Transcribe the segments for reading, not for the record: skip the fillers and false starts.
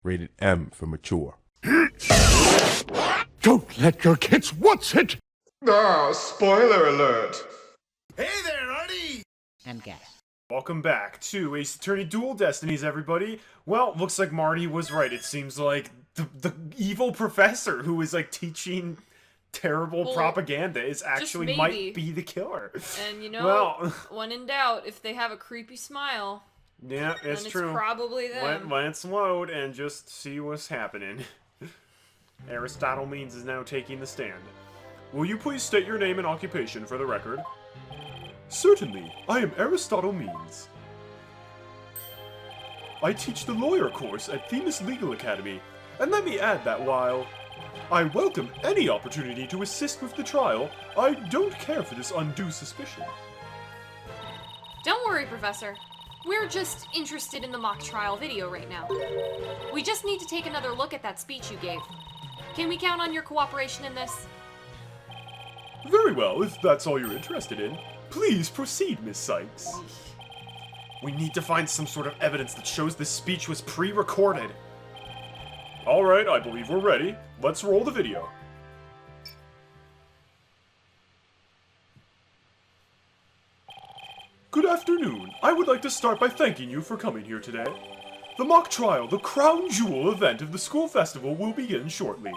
Rated M for mature. Don't let your kids watch it! Ah, spoiler alert! Hey there, Artie! And gas. Welcome back to Ace Attorney Dual Destinies, everybody. Well, looks like Marty was right. It seems like the evil professor who is, like, teaching terrible propaganda is actually might be the killer. And, you know, well, when in doubt, if they have a creepy smile... Yeah, it's true. It's probably them. Let's load and just see what's happening. Aristotle Means is now taking the stand. Will you please state your name and occupation for the record? Certainly. I am Aristotle Means. I teach the lawyer course at Themis Legal Academy, and let me add that while I welcome any opportunity to assist with the trial, I don't care for this undue suspicion. Don't worry, Professor. We're just interested in the mock trial video right now. We just need to take another look at that speech you gave. Can we count on your cooperation in this? Very well, if that's all you're interested in. Please proceed, Miss Sykes. We need to find some sort of evidence that shows this speech was pre-recorded. Alright, I believe we're ready. Let's roll the video. Good afternoon. I would like to start by thanking you for coming here today. The mock trial, the crown jewel event of the school festival, will begin shortly.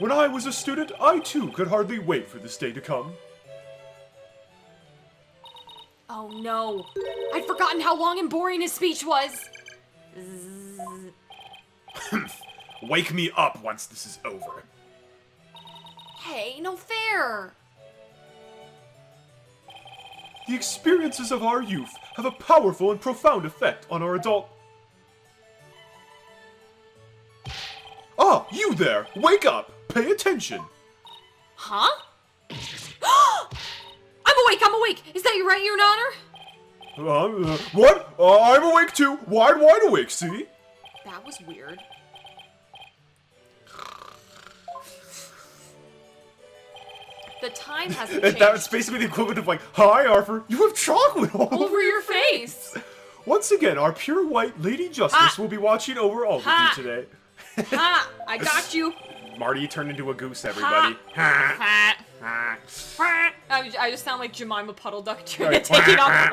When I was a student, I too could hardly wait for this day to come. Oh no. I'd forgotten how long and boring his speech was. Wake me up once this is over. Hey, no fair. The experiences of our youth have a powerful and profound effect on our adult... Ah, you there! Wake up! Pay attention! Huh? I'm awake! Is that you right, Your Honor? What? I'm awake too! Wide awake, see? That was weird. The time hasn't changed. That's basically the equivalent of like, hi Arthur, you have chocolate all over your face! Once again, our pure white Lady Justice will be watching over all of you today. Ha! I got you! Marty turned into a goose, everybody. Ha! Ha! I just sound like Jemima Puddle Duck taking off.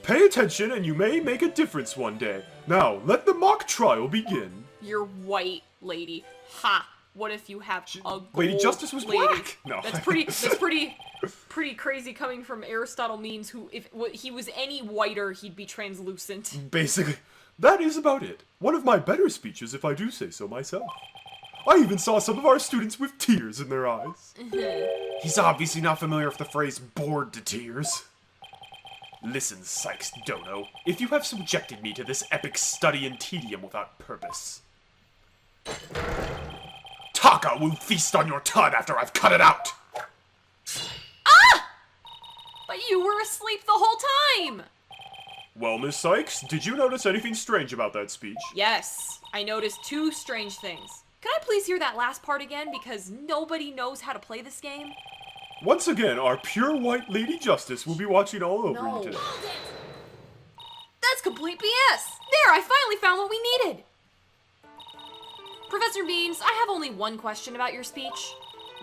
Pay attention and you may make a difference one day. Now, let the mock trial begin. You're white, lady. Ha! What if you have a gold Lady Justice was lady? black. No. That's pretty crazy coming from Aristotle Means, who, if he was any whiter, he'd be translucent. Basically, that is about it. One of my better speeches, if I do say so myself. I even saw some of our students with tears in their eyes. He's obviously not familiar with the phrase bored to tears. Listen, Sykes Dono, if you have subjected me to this epic study in tedium without purpose, Taka will feast on your tongue after I've cut it out! Ah! But you were asleep the whole time! Well, Miss Sykes, did you notice anything strange about that speech? Yes, I noticed two strange things. Can I please hear that last part again, because nobody knows how to play this game? Once again, our pure white Lady Justice will be watching all over you today. That's complete BS! There, I finally found what we needed! Professor Beans, I have only one question about your speech.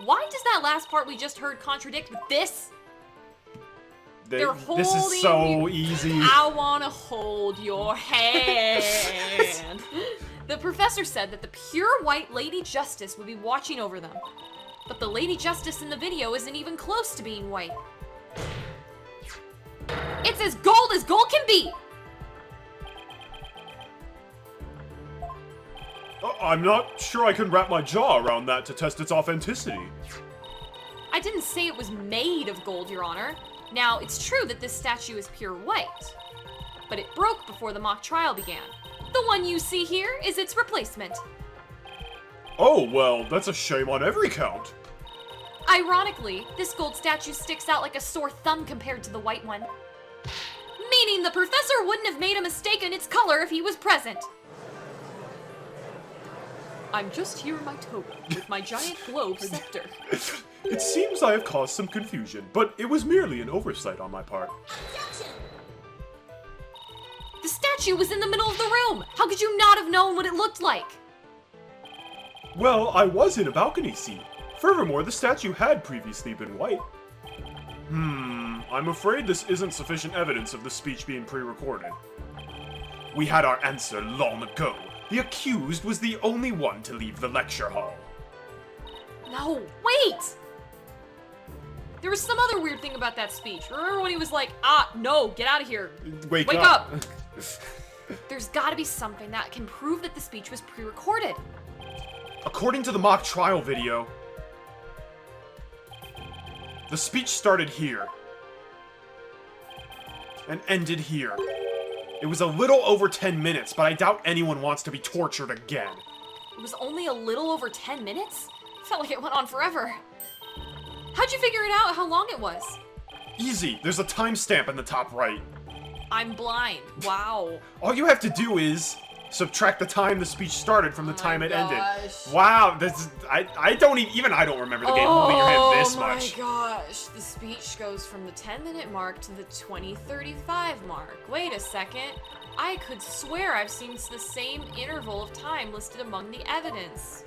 Why does that last part we just heard contradict with this? This is so easy. I wanna hold your hand. The professor said that the pure white Lady Justice would be watching over them. But the Lady Justice in the video isn't even close to being white. It's as gold can be! I'm not sure I can wrap my jaw around that to test its authenticity. I didn't say it was made of gold, Your Honor. Now, it's true that this statue is pure white, but it broke before the mock trial began. The one you see here is its replacement. Oh, well, that's a shame on every count. Ironically, this gold statue sticks out like a sore thumb compared to the white one. Meaning the professor wouldn't have made a mistake in its color if he was present. I'm just here in my toga with my giant globe scepter. It seems I have caused some confusion, but it was merely an oversight on my part. The statue statue was in the middle of the room! How could you not have known what it looked like? Well, I was in a balcony seat. Furthermore, the statue had previously been white. I'm afraid this isn't sufficient evidence of the speech being pre-recorded. We had our answer long ago. The accused was the only one to leave the lecture hall. No, wait! There was some other weird thing about that speech. Remember when he was like, no, get out of here. Wake up! There's gotta be something that can prove that the speech was pre-recorded. According to the mock trial video, the speech started here and ended here. It was a little over 10 minutes, but I doubt anyone wants to be tortured again. It was only a little over 10 minutes? Felt like it went on forever. How'd you figure it out how long it was? Easy, there's a timestamp in the top right. I'm blind. Wow. All you have to do is subtract the time the speech started from the time it ended. Gosh. Wow, I don't remember the game holding your hand this much. Oh my gosh. The speech goes from the 10-minute mark to the 20:35 mark. Wait a second. I could swear I've seen the same interval of time listed among the evidence.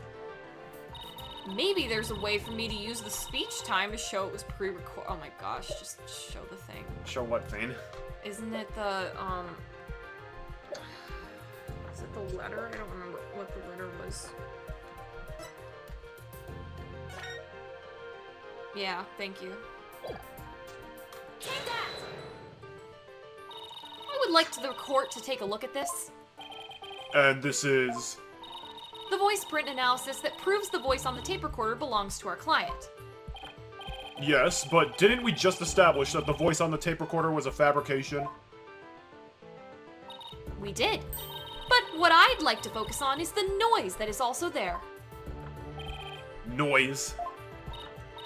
Maybe there's a way for me to use the speech time to show it was pre-recorded. Oh my gosh, just show the thing. Show what thing? Isn't it the, is it the letter? I don't remember what the letter was. Yeah, thank you. Take that! I would like the court to take a look at this. And this is... The voice print analysis that proves the voice on the tape recorder belongs to our client. Yes, but didn't we just establish that the voice on the tape recorder was a fabrication? We did. But what I'd like to focus on is the noise that is also there. Noise?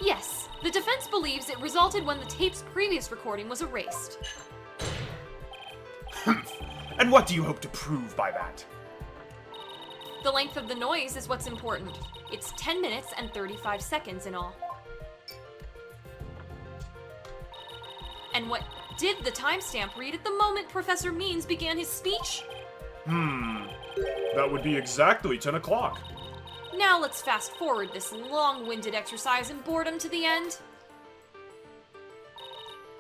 Yes, the defense believes it resulted when the tape's previous recording was erased. And what do you hope to prove by that? The length of the noise is what's important. It's 10 minutes and 35 seconds in all. And what did the timestamp read at the moment Professor Means began his speech? That would be exactly 10 o'clock. Now let's fast forward this long-winded exercise in boredom to the end.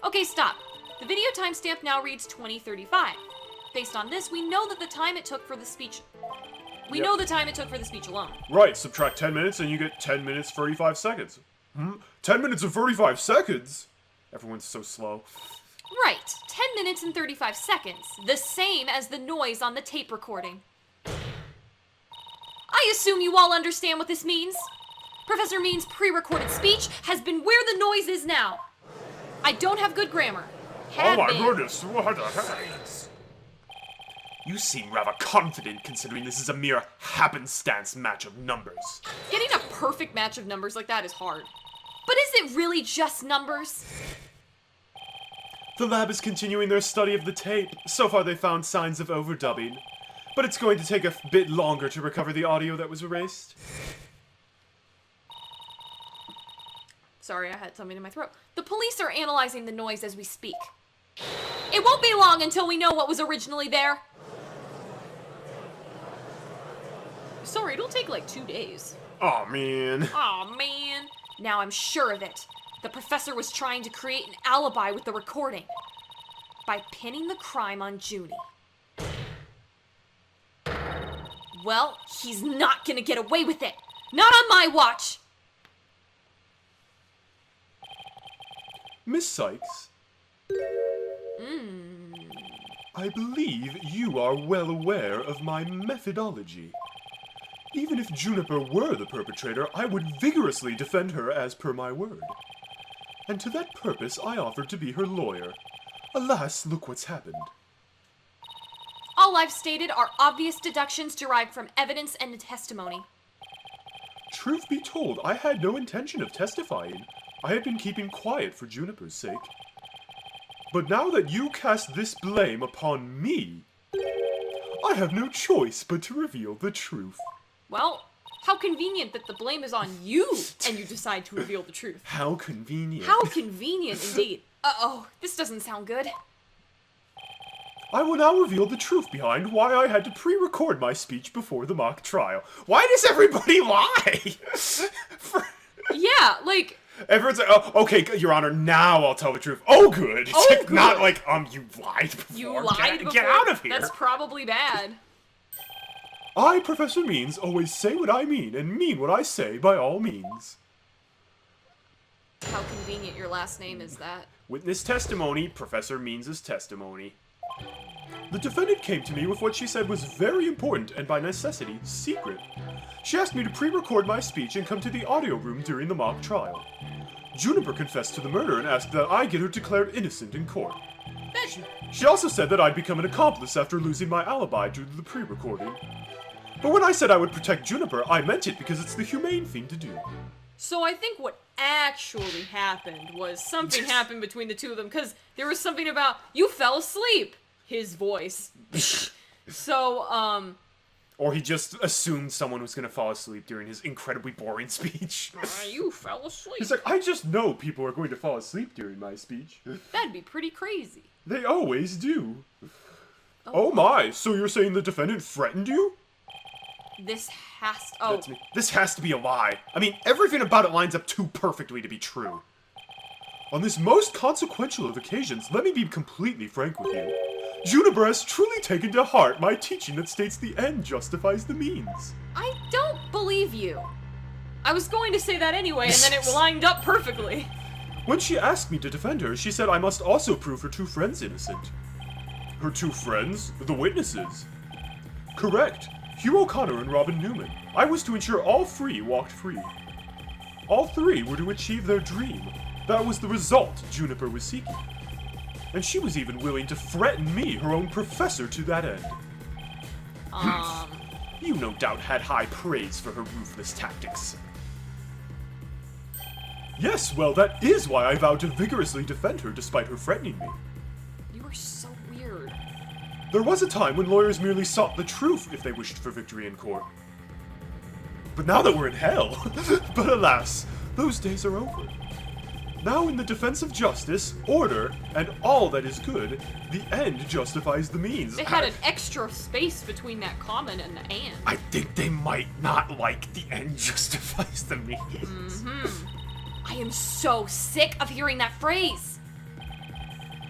Okay, stop. The video timestamp now reads 20:35. Based on this, we know that the time it took for the speech... We know the time it took for the speech alone. Right, subtract 10 minutes and you get 10 minutes 35 seconds. 10 minutes and 35 seconds? Everyone's so slow. Right, 10 minutes and 35 seconds. The same as the noise on the tape recording. I assume you all understand what this means. Professor Means' pre-recorded speech has been where the noise is now. I don't have good grammar. Oh my goodness, what the heck? You seem rather confident considering this is a mere happenstance match of numbers. Getting a perfect match of numbers like that is hard. But is it really just numbers? The lab is continuing their study of the tape. So far they found signs of overdubbing. But it's going to take a bit longer to recover the audio that was erased. Sorry, I had something in my throat. The police are analyzing the noise as we speak. It won't be long until we know what was originally there. Sorry, it'll take like 2 days. Aw, man. Aw, man. Now I'm sure of it. The professor was trying to create an alibi with the recording by pinning the crime on Junie. Well, he's not gonna get away with it. Not on my watch. Miss Sykes? I believe you are well aware of my methodology. Even if Juniper were the perpetrator, I would vigorously defend her as per my word. And to that purpose, I offered to be her lawyer. Alas, look what's happened. All I've stated are obvious deductions derived from evidence and testimony. Truth be told, I had no intention of testifying. I had been keeping quiet for Juniper's sake. But now that you cast this blame upon me, I have no choice but to reveal the truth. Well, how convenient that the blame is on you and you decide to reveal the truth. How convenient. How convenient indeed. Uh-oh, this doesn't sound good. I will now reveal the truth behind why I had to pre-record my speech before the mock trial. Why does everybody lie? Yeah, like... Everyone's like, oh, okay, Your Honor, now I'll tell the truth. Oh, good. Oh, It's good. Not like, you lied before. You lied before? Get out of here. That's probably bad. I, Professor Means, always say what I mean and mean what I say by all means. How convenient your last name is that. Witness testimony, Professor Means' testimony. The defendant came to me with what she said was very important and by necessity, secret. She asked me to pre-record my speech and come to the audio room during the mock trial. Juniper confessed to the murder and asked that I get her declared innocent in court. She also said that I'd become an accomplice after losing my alibi due to the pre-recording. But when I said I would protect Juniper, I meant it because it's the humane thing to do. So I think what actually happened was something happened between the two of them, because there was something about, you fell asleep, his voice. So, Or he just assumed someone was gonna fall asleep during his incredibly boring speech. You fell asleep. He's like, I just know people are going to fall asleep during my speech. That'd be pretty crazy. They always do. Oh my, so you're saying the defendant threatened you? This has to... Oh, That's me. This has to be a lie. I mean, everything about it lines up too perfectly to be true. On this most consequential of occasions, let me be completely frank with you. Juniper has truly taken to heart my teaching that states the end justifies the means. I don't believe you. I was going to say that anyway, and then it lined up perfectly. When she asked me to defend her, she said I must also prove her two friends innocent. Her two friends? The witnesses. Correct. Hugh O'Connor and Robin Newman. I was to ensure all three walked free. All three were to achieve their dream. That was the result Juniper was seeking. And she was even willing to threaten me, her own professor, to that end. You no doubt had high praise for her ruthless tactics. Yes, well, that is why I vowed to vigorously defend her despite her threatening me. You are so weird. There was a time when lawyers merely sought the truth if they wished for victory in court. But now that we're in hell, but alas, those days are over. Now in the defense of justice, order, and all that is good, the end justifies the means. They had an extra space between that comment and the and. I think they might not like the end justifies the means. I am so sick of hearing that phrase.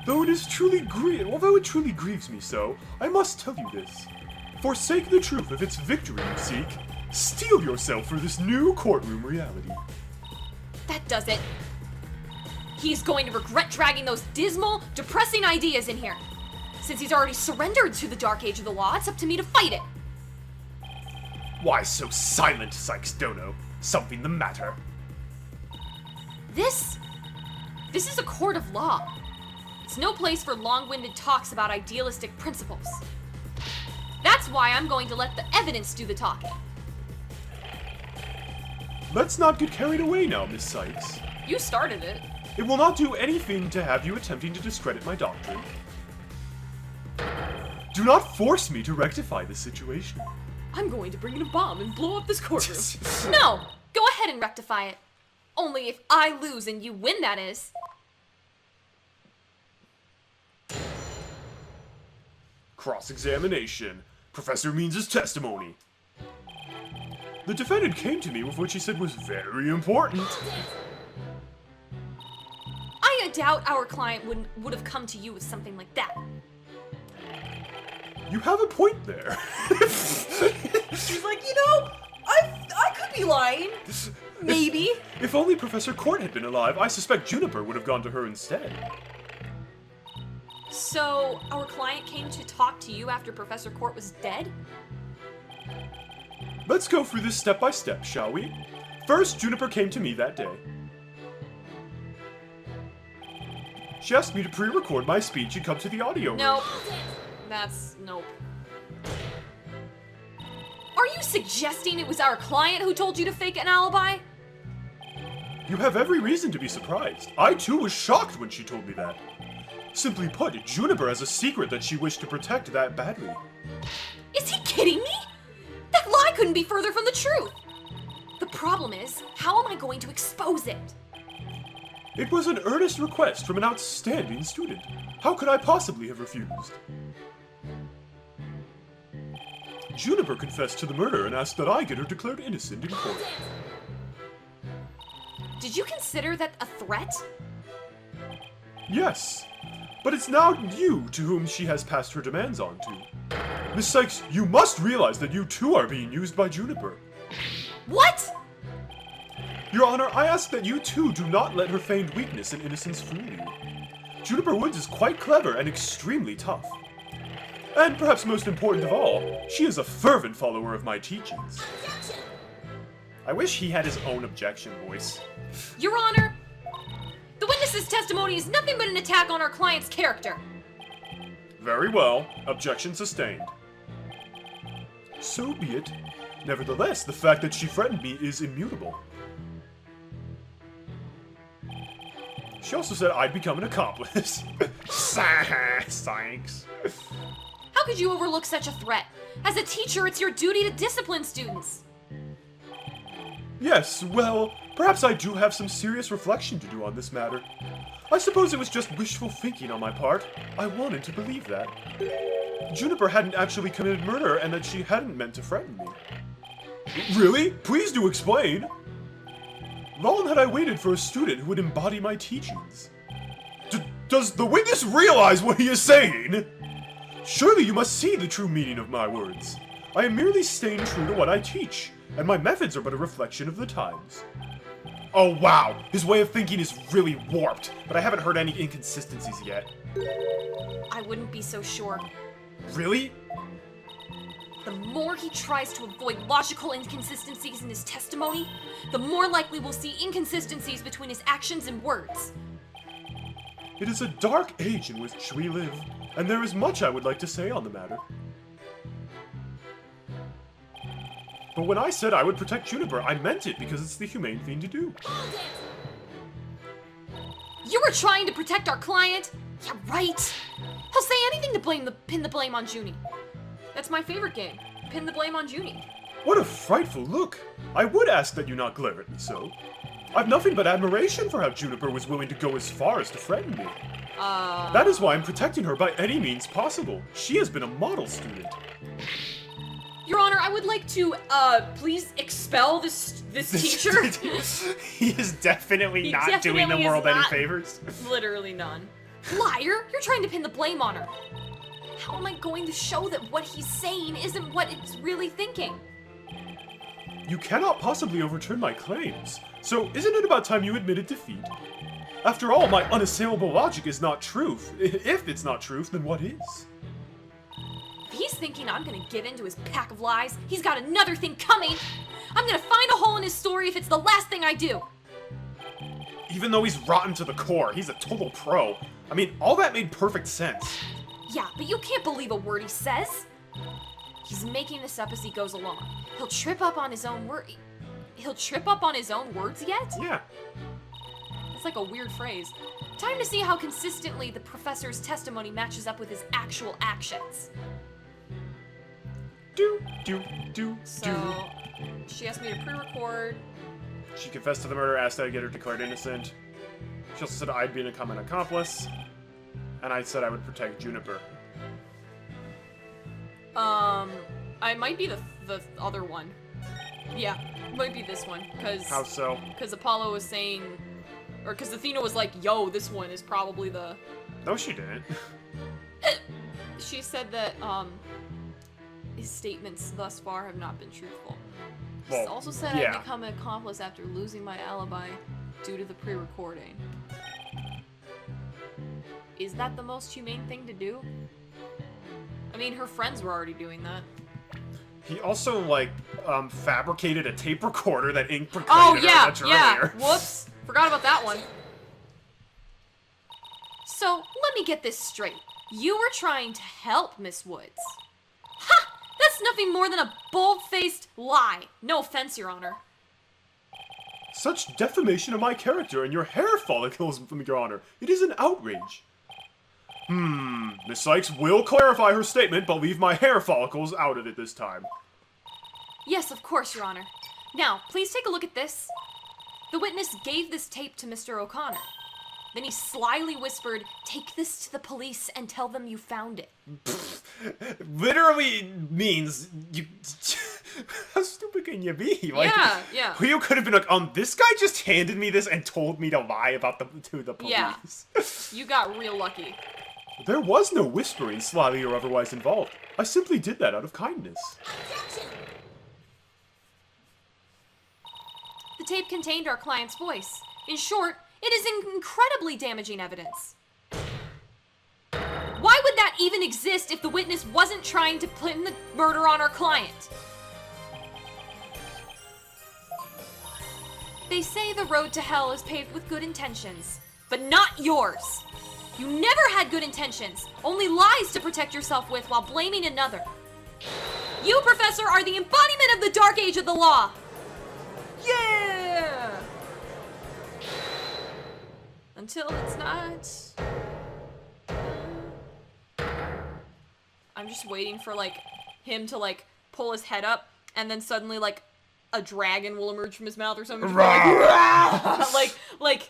Although it truly grieves me so, I must tell you this. Forsake the truth if it's victory you seek. Steel yourself for this new courtroom reality. That does it. He's going to regret dragging those dismal, depressing ideas in here. Since he's already surrendered to the dark age of the law, it's up to me to fight it. Why so silent, Sykes Dono? Something the matter? This is a court of law. It's no place for long-winded talks about idealistic principles. That's why I'm going to let the evidence do the talking. Let's not get carried away now, Miss Sykes. You started it. It will not do anything to have you attempting to discredit my doctrine. Do not force me to rectify this situation. I'm going to bring in a bomb and blow up this courtroom. No! Go ahead and rectify it. Only if I lose and you win, that is. Cross-examination. Professor Means' testimony. The defendant came to me with what she said was very important. I doubt our client would have come to you with something like that. You have a point there. She's like, I could be lying. Maybe. If only Professor Court had been alive, I suspect Juniper would have gone to her instead. So, our client came to talk to you after Professor Court was dead? Let's go through this step by step, shall we? First, Juniper came to me that day. She asked me to pre-record my speech and come to the audio room. Nope. Nope. Are you suggesting it was our client who told you to fake an alibi? You have every reason to be surprised. I too was shocked when she told me that. Simply put, Juniper has a secret that she wished to protect that badly. Is he kidding me? That lie couldn't be further from the truth. The problem is, how am I going to expose it? It was an earnest request from an outstanding student. How could I possibly have refused? Juniper confessed to the murder and asked that I get her declared innocent in court. Did you consider that a threat? Yes, but it's now you to whom she has passed her demands on to. Miss Sykes, you must realize that you too are being used by Juniper. What? Your Honor, I ask that you too do not let her feigned weakness and innocence fool you. Juniper Woods is quite clever and extremely tough. And perhaps most important of all, she is a fervent follower of my teachings. I wish he had his own objection voice. Your Honor, the witness's testimony is nothing but an attack on our client's character. Very well. Objection sustained. So be it. Nevertheless, the fact that she threatened me is immutable. She also said I'd become an accomplice. Thanks. How could you overlook such a threat? As a teacher, it's your duty to discipline students. Yes, well, perhaps I do have some serious reflection to do on this matter. I suppose it was just wishful thinking on my part. I wanted to believe that. Juniper hadn't actually committed murder and that she hadn't meant to threaten me. Really? Please do explain! Long had I waited for a student who would embody my teachings. Does the witness realize what he is saying? Surely you must see the true meaning of my words. I am merely staying true to what I teach, and my methods are but a reflection of the times. Oh wow, his way of thinking is really warped, but I haven't heard any inconsistencies yet. I wouldn't be so sure. Really? The more he tries to avoid logical inconsistencies in his testimony, the more likely we'll see inconsistencies between his actions and words. It is a dark age in which we live, and there is much I would like to say on the matter. But when I said I would protect Juniper, I meant it because it's the humane thing to do. You were trying to protect our client? Yeah, right. He'll say anything to pin the blame on Junie. That's my favorite game. Pin the blame on Junie. What a frightful look! I would ask that you not glare at me so. I've nothing but admiration for how Juniper was willing to go as far as to threaten me. That is why I'm protecting her by any means possible. She has been a model student. Your Honor, I would like to, please expel this teacher. He is definitely not doing the definitely world is any not. favors. Literally none. Liar! You're trying to pin the blame on her. How am I going to show that what he's saying isn't what it's really thinking? You cannot possibly overturn my claims, so isn't it about time you admitted defeat? After all, my unassailable logic is not truth. If it's not truth, then what is? If he's thinking I'm gonna give in to his pack of lies, he's got another thing coming! I'm gonna find a hole in his story if it's the last thing I do! Even though he's rotten to the core, he's a total pro. I mean, all that made perfect sense. Yeah, but you can't believe a word he says! He's making this up as he goes along. He'll trip up on his own words yet? Yeah. It's like a weird phrase. Time to see how consistently the professor's testimony matches up with his actual actions. So, she asked me to pre-record. She confessed to the murder, asked that I get her declared innocent. She also said I'd become an accomplice. And I said I would protect Juniper. I might be the other one. Yeah, might be this one, because... How so? Because Apollo was saying... Or because Athena was like, yo, this one is probably the... No, she didn't. She said that, his statements thus far have not been truthful. She Well, also said yeah. I'd become an accomplice after losing my alibi due to the pre-recording. Is that the most humane thing to do? I mean, her friends were already doing that. He also, like, fabricated a tape recorder that ink proclaimed Oh, her yeah, much yeah. earlier. Whoops. Forgot about that one. So, let me get this straight. You were trying to help Miss Woods. Ha! That's nothing more than a bold-faced lie. No offense, Your Honor. Such defamation of my character and your hair follicles, Your Honor. It is an outrage. Miss Sykes will clarify her statement, but leave my hair follicles out of it this time. Yes, of course, Your Honor. Now, please take a look at this. The witness gave this tape to Mr. O'Connor. Then he slyly whispered, "Take this to the police and tell them you found it." literally means you. How stupid can you be? Like, Yeah. You could have been like, this guy just handed me this and told me to lie about to the police. Yeah. You got real lucky. There was no whispering, slyly or otherwise involved. I simply did that out of kindness. The tape contained our client's voice. In short, it is incredibly damaging evidence. Why would that even exist if the witness wasn't trying to pin the murder on our client? They say the road to hell is paved with good intentions, but not yours. You never had good intentions, only lies to protect yourself with while blaming another. You, Professor, are the embodiment of the dark age of the law. Yeah! Until it's not. I'm just waiting for, like, him to, like, pull his head up, and then suddenly, like, a dragon will emerge from his mouth or something. like,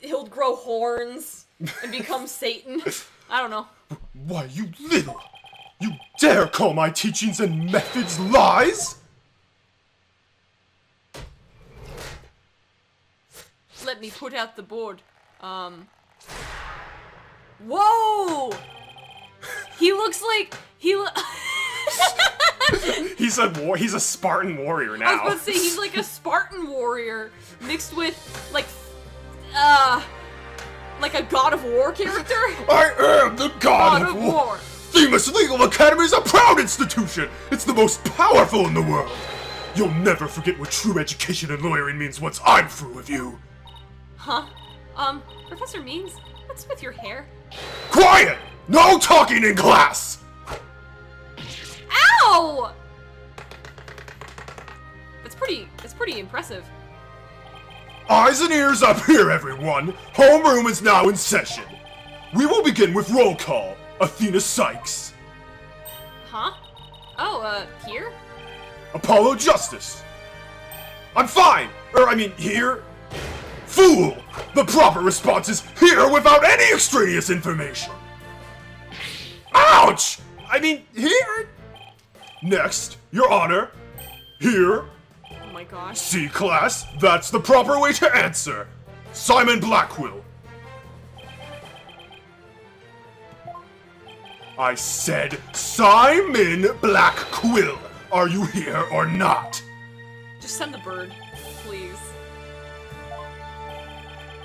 he'll grow horns and become Satan. I don't know. Why, you little... You dare call my teachings and methods lies? Let me put out the board. Whoa! He looks like... He's a Spartan warrior now. I was about to say, he's like a Spartan warrior mixed with, like a God of War character. I am the God of War! Themis Legal Academy is a proud institution! It's the most powerful in the world! You'll never forget what true education and lawyering means once I'm through with you! Huh? Professor Means, what's with your hair? Quiet! No talking in class! Ow! That's pretty impressive. Eyes and ears up here, everyone! Homeroom is now in session. We will begin with roll call. Athena Sykes. Huh? Oh, here? Apollo Justice. I'm fine! Here. Fool! The proper response is here without any extraneous information! Ouch! Here! Next, Your Honor. Here. Oh my gosh. C class, that's the proper way to answer. Simon Blackquill. I said Simon Blackquill. Are you here or not? Just send the bird, please.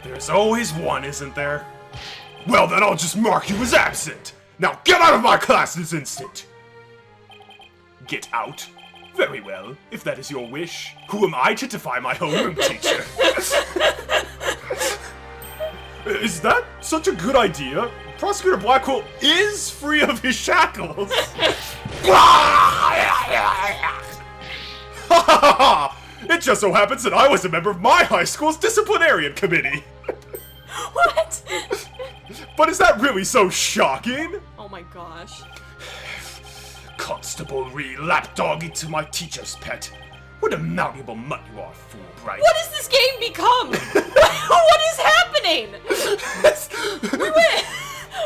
There's always one, isn't there? Well, then I'll just mark you as absent. Now get out of my class this instant. Get out? Very well, if that is your wish. Who am I to defy my homeroom teacher? Is that such a good idea? Prosecutor Blackwell is free of his shackles. It just so happens that I was a member of my high school's disciplinarian committee. What? But is that really so shocking? Oh my gosh. Constable lapdog into my teacher's pet. What a malleable mutt you are, fool bright. What has this game become? What is happening? We went...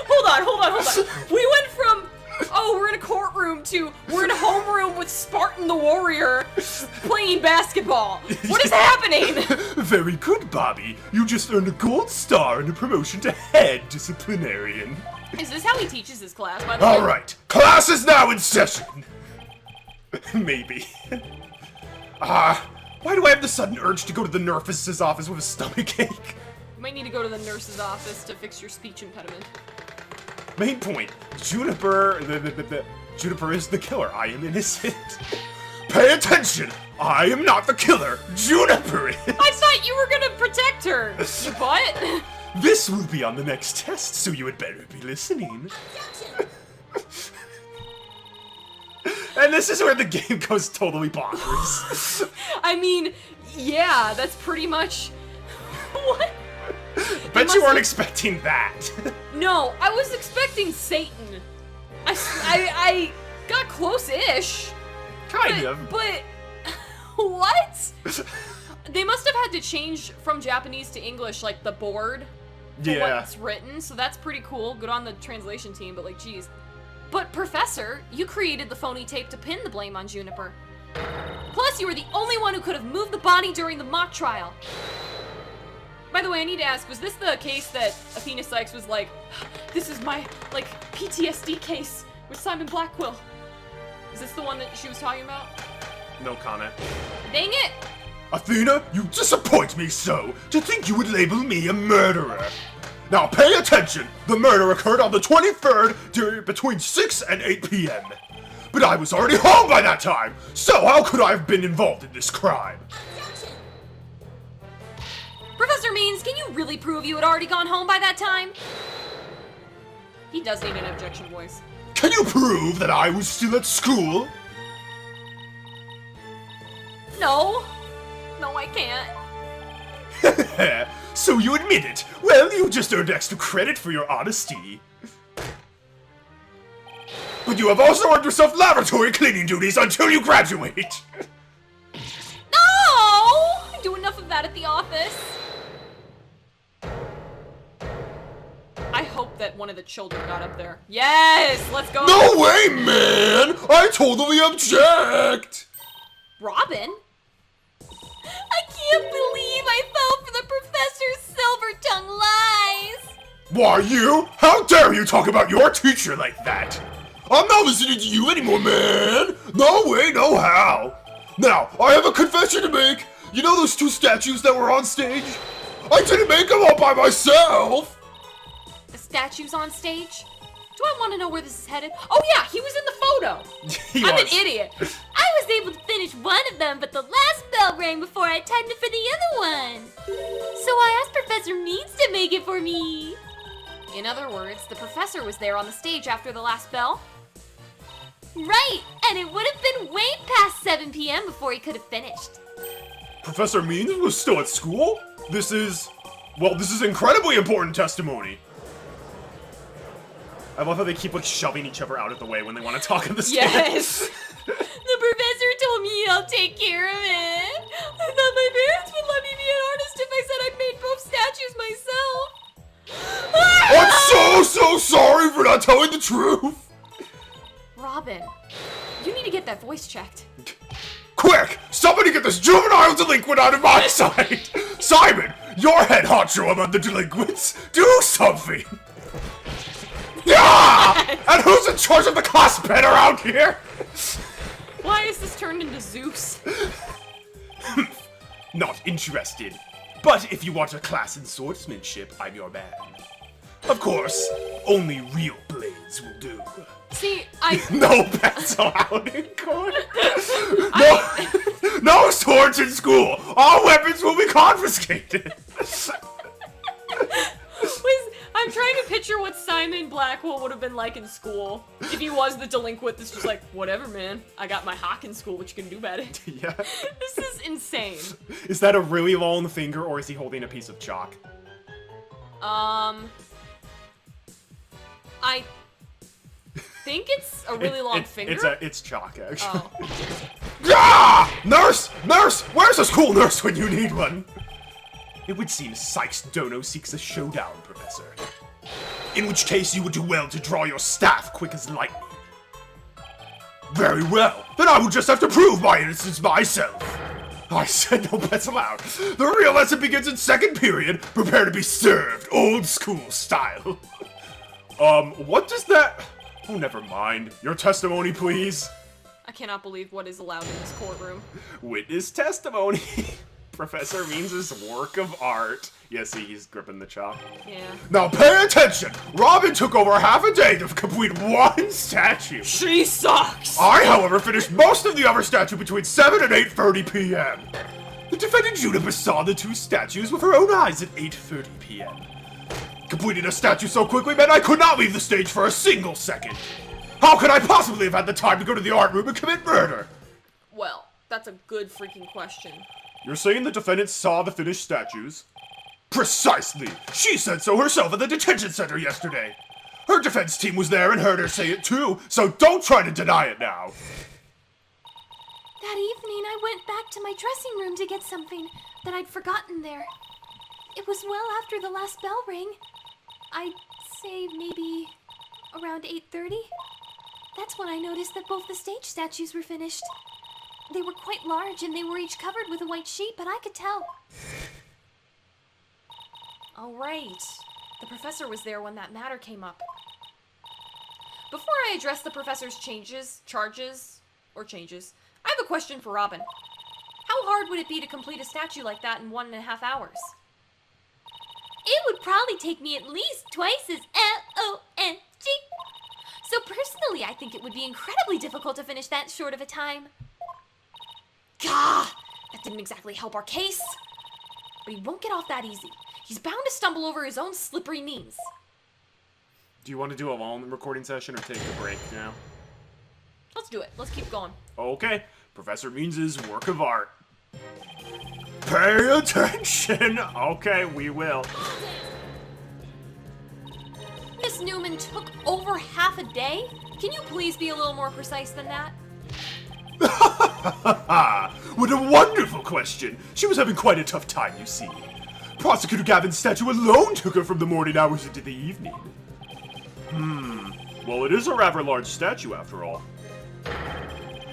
Hold on. We went from, oh, we're in a courtroom to we're in a homeroom with Spartan the Warrior playing basketball. What is happening? Very good, Bobby. You just earned a gold star and a promotion to head disciplinarian. Is this how he teaches his class, by the way? Alright, class is now in session. Maybe. Why do I have the sudden urge to go to the nurse's office with a stomachache? You might need to go to the nurse's office to fix your speech impediment. Main point, Juniper Juniper is the killer. I am innocent. Pay attention! I am not the killer. Juniper is. I thought you were gonna protect her, you butt. This will be on the next test, so you had better be listening. And this is where the game goes totally bonkers. Yeah, that's pretty much... What? Bet you weren't expecting that. No, I was expecting Satan. I got close-ish. Kind of. But... What? They must have had to change from Japanese to English, like, the board for what's written, so that's pretty cool. Good on the translation team, but, like, geez. But Professor, you created the phony tape to pin the blame on Juniper. Plus, you were the only one who could have moved the body during the mock trial. By the way, I need to ask, was this the case that Athena Sykes was like, this is my, like, PTSD case with Simon Blackwell? Is this the one that she was talking about? No comment. Dang it! Athena, you disappoint me so, to think you would label me a murderer. Now pay attention! The murder occurred on the 23rd between 6 and 8 p.m. But I was already home by that time, so how could I have been involved in this crime? Professor Means, can you really prove you had already gone home by that time? He does need an objection voice. Can you prove that I was still at school? No. No, I can't. So you admit it. Well, you just earned extra credit for your honesty. But you have also earned yourself laboratory cleaning duties until you graduate. No! I do enough of that at the office. I hope that one of the children got up there. Yes! Let's go! No way, man! I totally object! Robin? I can't believe I fell for the Professor's silver-tongued lies! Why, you? How dare you talk about your teacher like that? I'm not listening to you anymore, man! No way, no how! Now, I have a confession to make! You know those two statues that were on stage? I didn't make them all by myself! The statues on stage? Do I want to know where this is headed? Oh yeah, he was in the photo! I'm an idiot! I was able to finish one of them, but the last bell rang before I had time to for the other one! So I asked Professor Means to make it for me! In other words, the professor was there on the stage after the last bell? Right! And it would have been way past 7 p.m. before he could have finished. Professor Means was still at school? This is incredibly important testimony. I love how they keep like shoving each other out of the way when they want to talk in the stand. Yes! The professor told me I'll take care of it. I thought my parents would let me be an artist if I said I'd made both statues myself. I'm so sorry for not telling the truth. Robin, you need to get that voice checked. Quick! Somebody get this juvenile delinquent out of my sight! Simon, you're head honcho among the delinquents. Do something! Yeah! And who's in charge of the class pen around here? Why is this turned into Zeus? Not interested. But if you want a class in swordsmanship, I'm your man. Of course, only real blades will do. See, No pets allowed in court. No swords in school. All weapons will be confiscated. I'm trying to picture what Simon Blackwell would have been like in school. If he was the delinquent that's just like, whatever, man. I got my hawk in school, what you can do about it? Yeah. This is insane. Is that a really long finger, or is he holding a piece of chalk? I think it's a really long finger. It's chalk, actually. Oh. Yeah! Nurse! Nurse! Where's a school nurse when you need one? It would seem Sykes Dono seeks a showdown, Professor. In which case you would do well to draw your staff quick as lightning. Very well. Then I will just have to prove my innocence myself. I said no pets allowed. The real lesson begins in second period. Prepare to be served, old school style. What does that... Oh, never mind. Your testimony, please. I cannot believe what is allowed in this courtroom. Witness testimony. Professor Means' work of art. Yeah, see, he's gripping the chalk. Yeah. Now pay attention! Robin took over half a day to complete one statue. She sucks! I, however, finished most of the other statue between 7 and 8:30 p.m. The defendant Juniper saw the two statues with her own eyes at 8:30 p.m. Completing a statue so quickly meant I could not leave the stage for a single second. How could I possibly have had the time to go to the art room and commit murder? Well, that's a good freaking question. You're saying the defendant saw the finished statues? Precisely! She said so herself at the detention center yesterday! Her defense team was there and heard her say it too, so don't try to deny it now! That evening, I went back to my dressing room to get something that I'd forgotten there. It was well after the last bell rang. I'd say maybe around 8:30. That's when I noticed that both the stage statues were finished. They were quite large and they were each covered with a white sheet, but I could tell. Oh, right. The professor was there when that matter came up. Before I address the professor's charges, I have a question for Robin. How hard would it be to complete a statue like that in 1.5 hours? It would probably take me at least twice as LONG. So personally, I think it would be incredibly difficult to finish that short of a time. Gah! That didn't exactly help our case. But he won't get off that easy. He's bound to stumble over his own slippery knees. Do you want to do a long recording session or take a break now? Let's do it. Let's keep going. Okay, Professor Means' work of art. Pay attention! Okay, we will. Miss Newman took over half a day? Can you please be a little more precise than that? What a wonderful question! She was having quite a tough time, you see. Prosecutor Gavin's statue alone took her from the morning hours into the evening. Well, it is a rather large statue after all.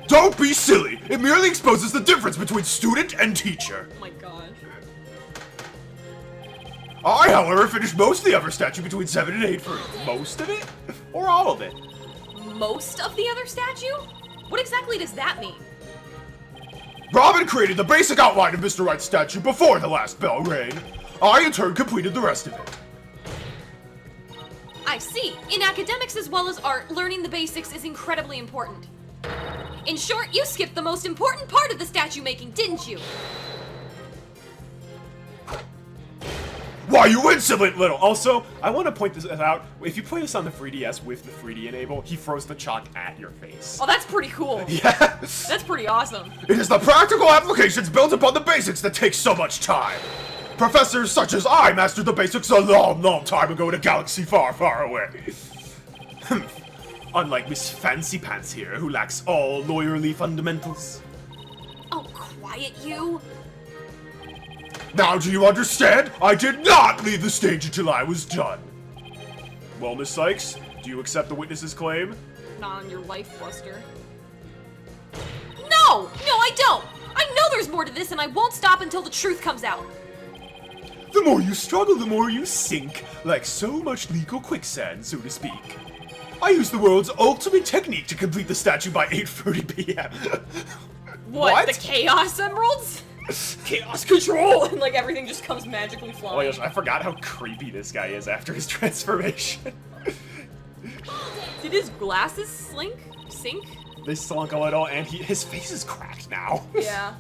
Don't be silly! It merely exposes the difference between student and teacher. Oh my gosh. I, however, finished most of the other statue between 7 and 8 for most of it? Or all of it? Most of the other statue? What exactly does that mean? Robin created the basic outline of Mr. Wright's statue before the last bell rang. I, in turn, completed the rest of it. I see. In academics as well as art, learning the basics is incredibly important. In short, you skipped the most important part of the statue making, didn't you? Why, you insolent little... Also, I want to point this out. If you play this on the 3DS with the 3D enable, he throws the chalk at your face. Oh, that's pretty cool. Yes! That's pretty awesome. It is the practical applications built upon the basics that take so much time. Professors such as I mastered the basics a long, long time ago in a galaxy far, far away. Unlike Miss Fancy Pants here, who lacks all lawyerly fundamentals. Oh, quiet you. Now do you understand? I did not leave the stage until I was done. Well, Miss Sykes, do you accept the witness's claim? Not on your life, Buster. No! No, I don't! I know there's more to this and I won't stop until the truth comes out. The more you struggle, the more you sink, like so much legal quicksand, so to speak. I used the world's ultimate technique to complete the statue by 8:30 p.m. What? The Chaos Emeralds? Chaos Control! And like everything just comes magically flying. Oh yes, I forgot how creepy this guy is after his transformation. Did his glasses sink? They slunk a little, and his face is cracked now. Yeah.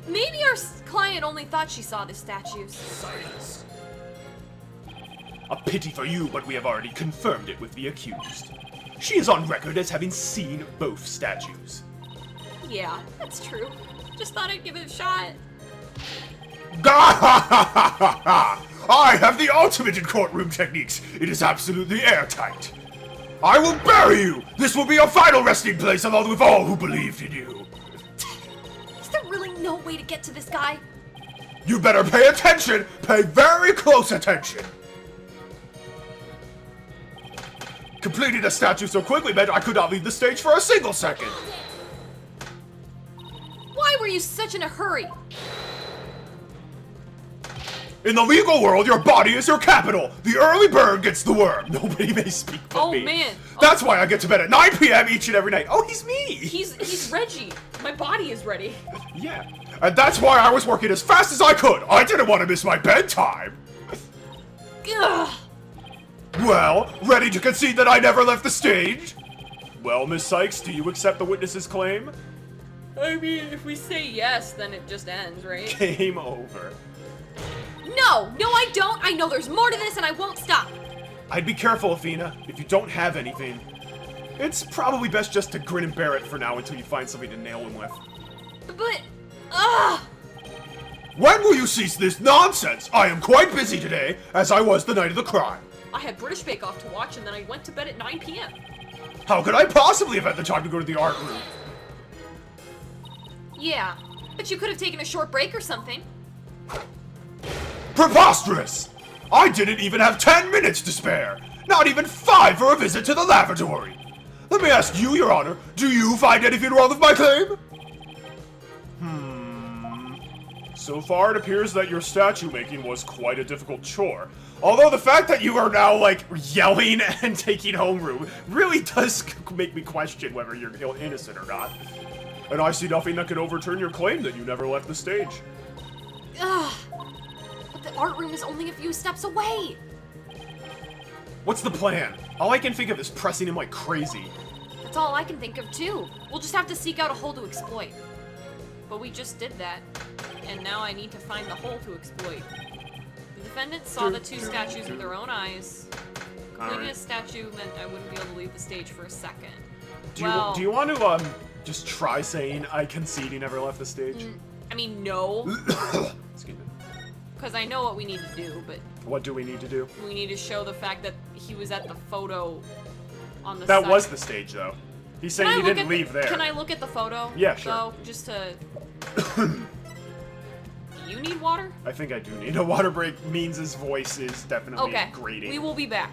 Maybe our client only thought she saw the statues. Silence. A pity for you, but we have already confirmed it with the accused. She is on record as having seen both statues. Yeah, that's true. Just thought I'd give it a shot. I have the ultimate in courtroom techniques. It is absolutely airtight. I will bury you. This will be your final resting place along with all who believed in you. Is there really no way to get to this guy? You better pay attention. Pay very close attention. Completing the statue so quickly meant I could not leave the stage for a single second. Why were you such in a hurry? In the legal world, your body is your capital. The early bird gets the worm. Nobody may speak but me. Oh man. That's why I get to bed at 9 p.m. each and every night. Oh, he's me. He's Reggie. My body is ready. Yeah. And that's why I was working as fast as I could. I didn't want to miss my bedtime. Ugh. Well, ready to concede that I never left the stage? Well, Miss Sykes, do you accept the witness's claim? I mean, if we say yes, then it just ends, right? Game over. No, I don't. I know there's more to this and I won't stop. I'd be careful, Athena, if you don't have anything. It's probably best just to grin and bear it for now until you find something to nail him with. But, ugh. When will you cease this nonsense? I am quite busy today, as I was the night of the crime. I had British Bake Off to watch and then I went to bed at 9 p.m. How could I possibly have had the time to go to the art room? Yeah, but you could have taken a short break or something. Preposterous! I didn't even have 10 minutes to spare! Not even 5 for a visit to the lavatory! Let me ask you, Your Honor, do you find anything wrong with my claim? So far, it appears that your statue making was quite a difficult chore. Although the fact that you are now, like, yelling and taking homeroom really does make me question whether you're innocent or not. And I see nothing that could overturn your claim that you never left the stage. Ugh. But the art room is only a few steps away. What's the plan? All I can think of is pressing him like crazy. That's all I can think of, too. We'll just have to seek out a hole to exploit. But we just did that. And now I need to find the hole to exploit. The defendant saw the two statues with their own eyes. Completing a statue meant I wouldn't be able to leave the stage for a second. Do you want to, just try saying I concede he never left the stage? I mean, no. Excuse me. Because I know what we need to do, but What do we need to do? we need to show the fact that he was at the photo on the That side. was the stage, though. He's saying he didn't leave there. Can I look at the photo? Yeah, sure. Though, just to... Do you need water? I think I do need a water break. Means his voice is definitely Okay. grating. We will be back.